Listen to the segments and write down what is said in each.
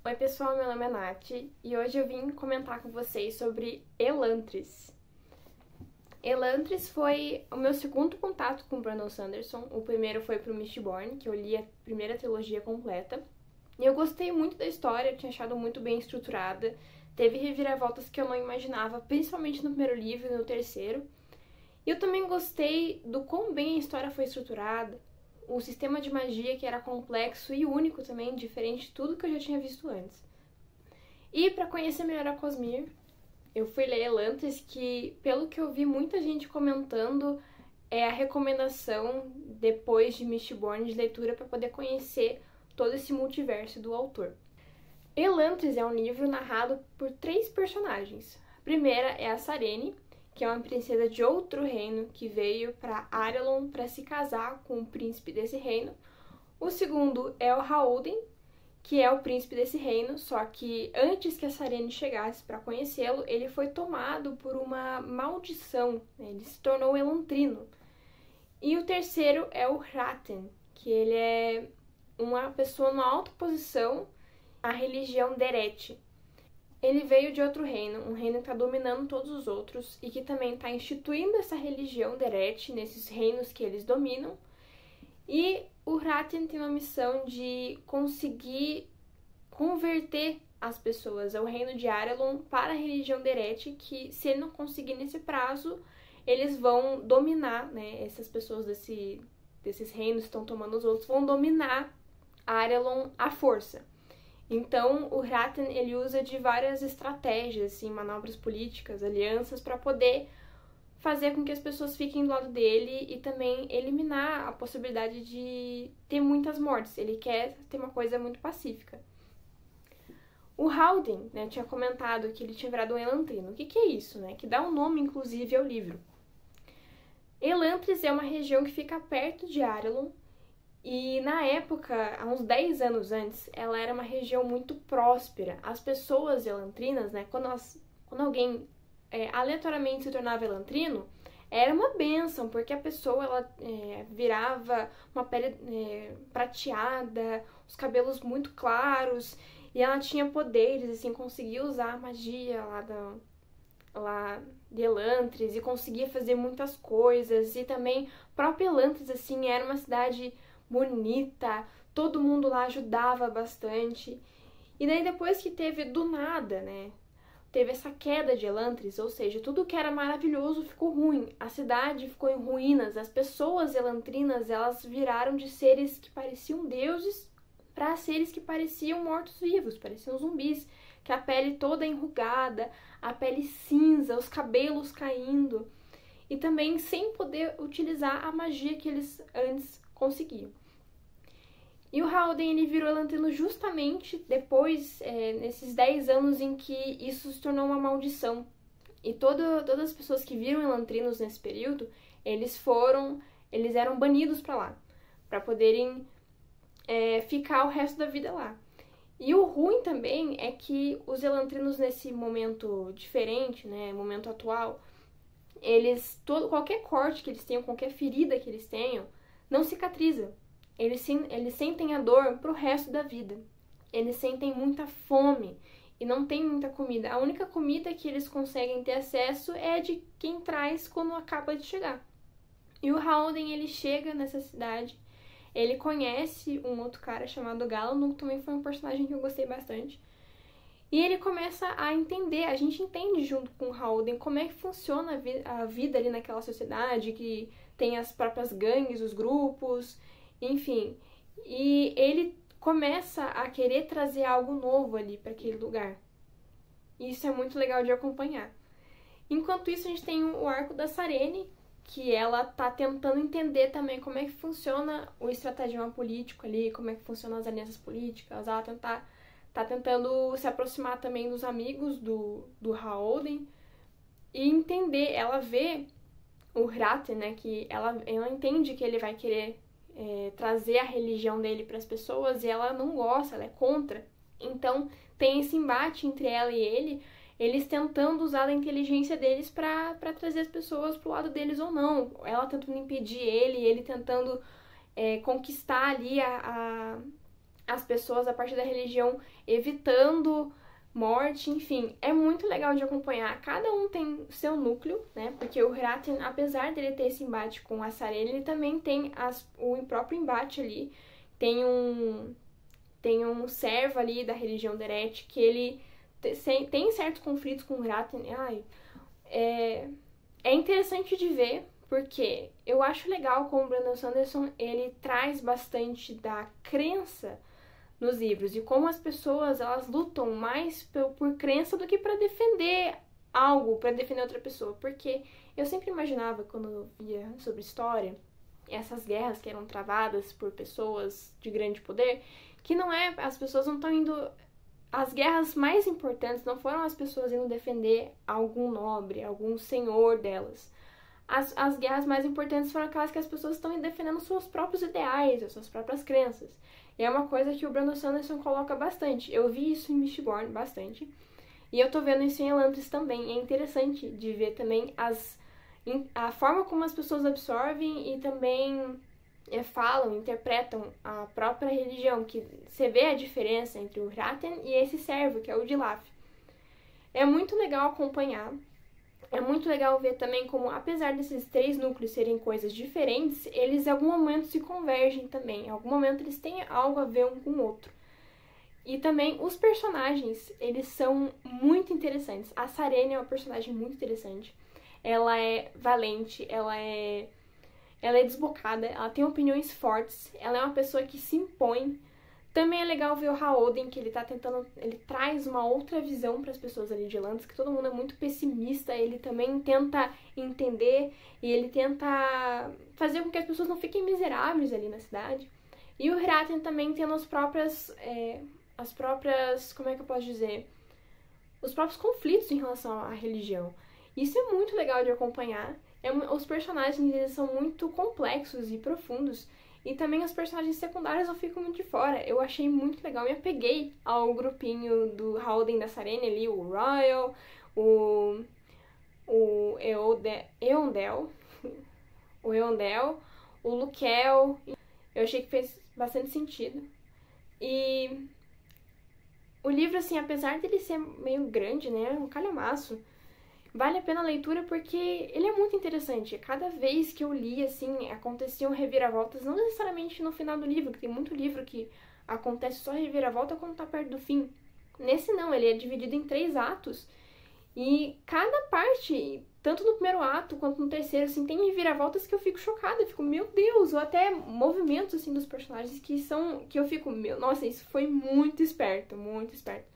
Oi pessoal, meu nome é Nath e hoje eu vim comentar com vocês sobre Elantris. Elantris foi o meu segundo contato com Brandon Sanderson. O primeiro foi pro Mistborn, que eu li a primeira trilogia completa. E eu gostei muito da história, eu tinha achado muito bem estruturada. Teve reviravoltas que eu não imaginava, principalmente no primeiro livro e no terceiro. E eu também gostei do quão bem a história foi estruturada. O sistema de magia que era complexo e único também, diferente de tudo que eu já tinha visto antes. E para conhecer melhor a Cosmere, eu fui ler Elantris, que pelo que eu vi muita gente comentando, é a recomendação depois de Mistborn de leitura para poder conhecer todo esse multiverso do autor. Elantris é um livro narrado por 3 personagens. A primeira é a Sarene, que é uma princesa de outro reino que veio para Arelon para se casar com o príncipe desse reino. O segundo é o Haldin, que é o príncipe desse reino, só que antes que a Sarene chegasse para conhecê-lo, ele foi tomado por uma maldição, né? Ele se tornou elantrino. E o terceiro é o Hraten, que ele é uma pessoa numa alta posição na religião Deret. Ele veio de outro reino, um reino que está dominando todos os outros e que também está instituindo essa religião Deret nesses reinos que eles dominam. E o Hraten tem uma missão de conseguir converter as pessoas ao reino de Arelon para a religião Deret, que se ele não conseguir nesse prazo, eles vão dominar, né? Essas pessoas desses reinos que estão tomando os outros vão dominar Arelon à força. Então, o Hraten, ele usa de várias estratégias, assim, manobras políticas, alianças, para poder fazer com que as pessoas fiquem do lado dele e também eliminar a possibilidade de ter muitas mortes. Ele quer ter uma coisa muito pacífica. O Haldin, né, tinha comentado que ele tinha virado um elantrino. O que é isso, né? Que dá um nome, inclusive, ao livro. Elantris é uma região que fica perto de Arelon. E na época, há uns 10 anos antes, ela era uma região muito próspera. As pessoas elantrinas, né, quando alguém aleatoriamente se tornava elantrino, era uma bênção, porque a pessoa ela virava uma pele prateada, os cabelos muito claros, e ela tinha poderes, assim, conseguia usar a magia lá de Elantris e conseguia fazer muitas coisas. E também, própria Elantris, assim, era uma cidade bonita, todo mundo lá ajudava bastante. E daí depois que teve do nada, né, teve essa queda de Elantris, ou seja, tudo que era maravilhoso ficou ruim, a cidade ficou em ruínas, as pessoas elantrinas, elas viraram de seres que pareciam deuses para seres que pareciam mortos-vivos, pareciam zumbis, que a pele toda enrugada, a pele cinza, os cabelos caindo, e também sem poder utilizar a magia que eles antes conseguiam. E o Haldin, ele virou elantrino justamente depois, nesses 10 anos em que isso se tornou uma maldição. E todas as pessoas que viram elantrinos nesse período, eles eram banidos para lá, para poderem ficar o resto da vida lá. E o ruim também é que os elantrinos nesse momento diferente, né, momento atual, qualquer corte que eles tenham, qualquer ferida que eles tenham, não cicatriza. Eles sentem a dor pro resto da vida. Eles sentem muita fome e não tem muita comida. A única comida que eles conseguem ter acesso é de quem traz quando acaba de chegar. E o Haldin, ele chega nessa cidade, ele conhece um outro cara chamado Galadon, que também foi um personagem que eu gostei bastante. E ele começa a entender, a gente entende junto com o Haldin como é que funciona a vida ali naquela sociedade, que tem as próprias gangues, os grupos, enfim. E ele começa a querer trazer algo novo ali para aquele lugar. E isso é muito legal de acompanhar. Enquanto isso, a gente tem o arco da Sarene, que ela tá tentando entender também como é que funciona o estratagema político ali, como é que funcionam as alianças políticas. Ela tá tentando se aproximar também dos amigos do Haldin e entender. Ela vê o Hraten, né, que ela entende que ele vai querer trazer a religião dele para as pessoas e ela não gosta, ela é contra. Então tem esse embate entre ela e ele, eles tentando usar a inteligência deles para trazer as pessoas pro lado deles ou não. Ela tentando impedir ele tentando conquistar ali as pessoas a partir da religião evitando morte, enfim, é muito legal de acompanhar. Cada um tem seu núcleo, né? Porque o Hrathen, apesar dele ter esse embate com a Sarene, ele também tem o próprio embate ali. Tem um servo ali da religião Deret que ele tem certos conflitos com o Hrathen. Ai, é interessante de ver, porque eu acho legal como o Brandon Sanderson ele traz bastante da crença nos livros e como as pessoas elas lutam mais por crença do que para defender algo, para defender outra pessoa. Porque eu sempre imaginava, quando eu via sobre história, essas guerras que eram travadas por pessoas de grande poder, que as pessoas não estão indo. As guerras mais importantes não foram as pessoas indo defender algum nobre, algum senhor delas. As guerras mais importantes foram aquelas que as pessoas estão defendendo seus próprios ideais, as suas próprias crenças. E é uma coisa que o Brandon Sanderson coloca bastante. Eu vi isso em Mistborn bastante. E eu tô vendo isso em Elantris também. É interessante de ver também a forma como as pessoas absorvem e também falam, interpretam a própria religião. Que você vê a diferença entre o Hrathen e esse servo, que é o Dilaf. É muito legal acompanhar. É muito legal ver também como, apesar desses 3 núcleos serem coisas diferentes, eles em algum momento se convergem também. Em algum momento eles têm algo a ver um com o outro. E também os personagens, eles são muito interessantes. A Sarene é uma personagem muito interessante. Ela é valente, ela é desbocada, ela tem opiniões fortes, ela é uma pessoa que se impõe. Também é legal ver o Haldon, que ele traz uma outra visão para as pessoas ali de Elantris, que todo mundo é muito pessimista, ele também tenta entender e ele tenta fazer com que as pessoas não fiquem miseráveis ali na cidade. E o Hrathen também tendo as próprias, como é que eu posso dizer? Os próprios conflitos em relação à religião. Isso é muito legal de acompanhar. Os personagens eles são muito complexos e profundos. E também os personagens secundários eu fico muito de fora. Eu achei muito legal, me apeguei ao grupinho do Haldon da Sarene ali, o Royal, o Eondel, o Lukel. Eu achei que fez bastante sentido. E o livro, assim, apesar dele ser meio grande, né, um calhamaço, vale a pena a leitura porque ele é muito interessante. Cada vez que eu li, assim, aconteciam reviravoltas, não necessariamente no final do livro, que tem muito livro que acontece só reviravolta quando tá perto do fim. Nesse não, ele é dividido em 3 atos. E cada parte, tanto no primeiro ato quanto no terceiro, assim, tem reviravoltas que eu fico chocada. Eu fico, meu Deus, ou até movimentos, assim, dos personagens que eu fico, nossa, isso foi muito esperto, muito esperto.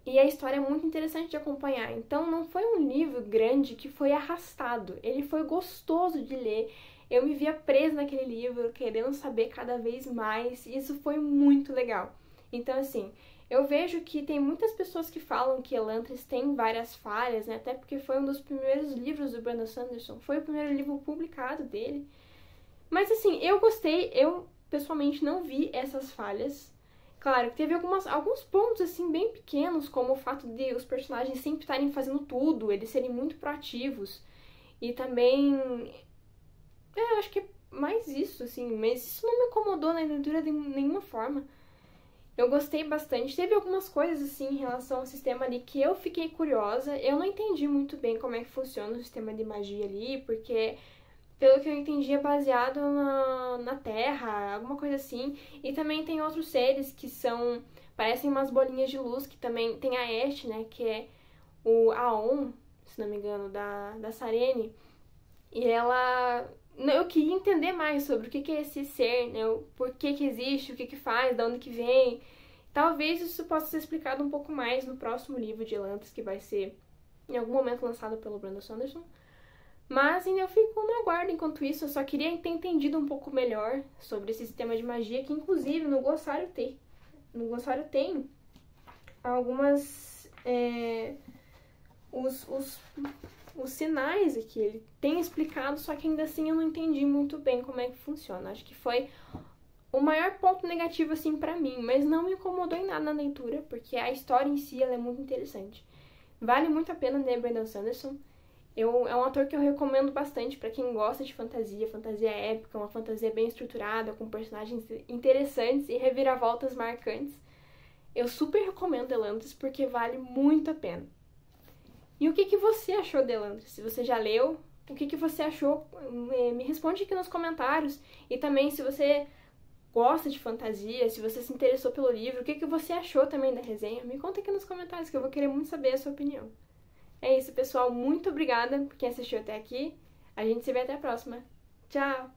E a história é muito interessante de acompanhar. Então, não foi um livro grande que foi arrastado. Ele foi gostoso de ler. Eu me via presa naquele livro, querendo saber cada vez mais. E isso foi muito legal. Então, assim, eu vejo que tem muitas pessoas que falam que Elantris tem várias falhas, né? Até porque foi um dos primeiros livros do Brandon Sanderson. Foi o primeiro livro publicado dele. Mas, assim, eu gostei. Eu, pessoalmente, não vi essas falhas. Claro, teve alguns pontos, assim, bem pequenos, como o fato de os personagens sempre estarem fazendo tudo, eles serem muito proativos. E também... eu acho que é mais isso, assim, mas isso não me incomodou na leitura de nenhuma forma. Eu gostei bastante. Teve algumas coisas, assim, em relação ao sistema ali que eu fiquei curiosa. Eu não entendi muito bem como é que funciona o sistema de magia ali, porque... pelo que eu entendi, é baseado na Terra, alguma coisa assim. E também tem outros seres que parecem umas bolinhas de luz, que também tem a Ashe, né, que é o Aon, se não me engano, da Sarene. E ela... eu queria entender mais sobre o que é esse ser, né, por que existe, o que faz, de onde que vem. Talvez isso possa ser explicado um pouco mais no próximo livro de Elantris, que vai ser em algum momento lançado pelo Brandon Sanderson. Mas ainda eu fico no aguardo enquanto isso. Eu só queria ter entendido um pouco melhor sobre esse sistema de magia, que inclusive no glossário tem. No glossário tem algumas... os sinais aqui. Ele tem explicado, só que ainda assim eu não entendi muito bem como é que funciona. Acho que foi o maior ponto negativo, assim, pra mim. Mas não me incomodou em nada na leitura, porque a história em si ela é muito interessante. Vale muito a pena ler Brandon Sanderson. É um autor que eu recomendo bastante para quem gosta de fantasia, fantasia épica, uma fantasia bem estruturada, com personagens interessantes e reviravoltas marcantes. Eu super recomendo Elantris porque vale muito a pena. E o que você achou de Elantris? Se você já leu, o que você achou? Me responde aqui nos comentários. E também, se você gosta de fantasia, se você se interessou pelo livro, o que você achou também da resenha, me conta aqui nos comentários que eu vou querer muito saber a sua opinião. É isso, pessoal. Muito obrigada por quem assistiu até aqui. A gente se vê até a próxima. Tchau!